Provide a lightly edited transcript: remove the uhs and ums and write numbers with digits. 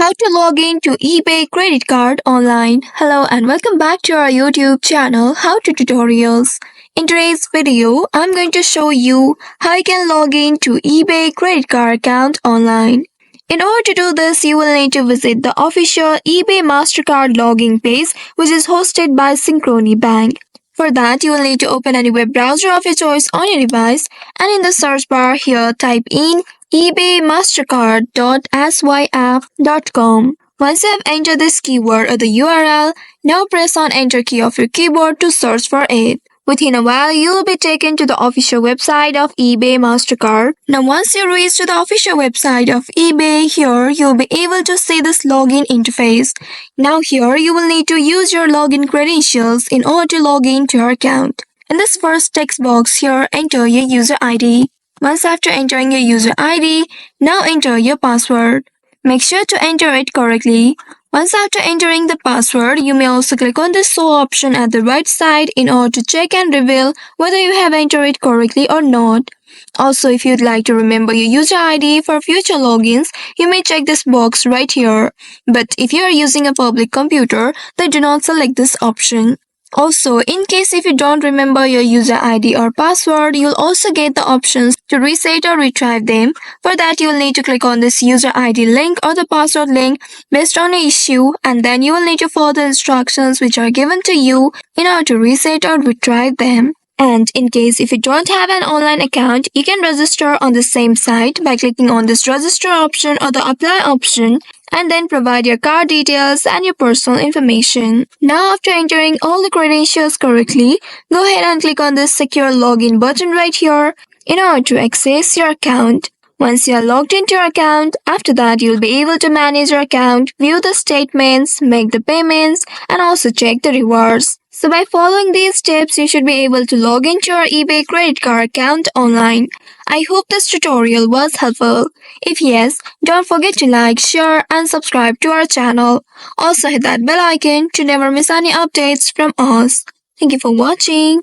How to log in to eBay credit card online. Hello and welcome back to our YouTube channel How to Tutorials. In today's video, I'm going to show you how you can log in to eBay credit card account online. In order to do this, you will need to visit the official eBay Mastercard login page, which is hosted by Synchrony Bank. For that, you will need to open any web browser of your choice on your device, and in the search bar here type in ebaymastercard.syf.com. Once you have entered this keyword or the URL, now press on enter key of your keyboard to search for it. Within a while, you will be taken to the official website of eBay Mastercard. Now once you reach to the official website of eBay, here you will be able to see this login interface. Now here you will need to use your login credentials in order to log in to your account. In this first text box here, enter your user ID. Once after entering your user ID, now enter your password. Make sure to enter it correctly. Once after entering the password, you may also click on the show option at the right side in order to check and reveal whether you have entered it correctly or not. Also, if you'd like to remember your user ID for future logins, you may check this box right here. But if you are using a public computer, then do not select this option. Also, in case if you don't remember your user ID or password, you'll also get the options to reset or retrieve them. For that, you'll need to click on this user ID link or the password link based on the issue, and then you will need to follow the instructions which are given to you in order to reset or retrieve them. And in case if you don't have an online account, you can register on the same site by clicking on this register option or the apply option, and then provide your card details and your personal information. Now after entering all the credentials correctly, go ahead and click on this secure login button right here in order to access your account. Once you are logged into your account, after that you'll be able to manage your account, view the statements, make the payments, and also check the rewards. So by following these steps, you should be able to log into your eBay credit card account online. I hope this tutorial was helpful. If yes, don't forget to like, share, and subscribe to our channel. Also hit that bell icon to never miss any updates from us. Thank you for watching.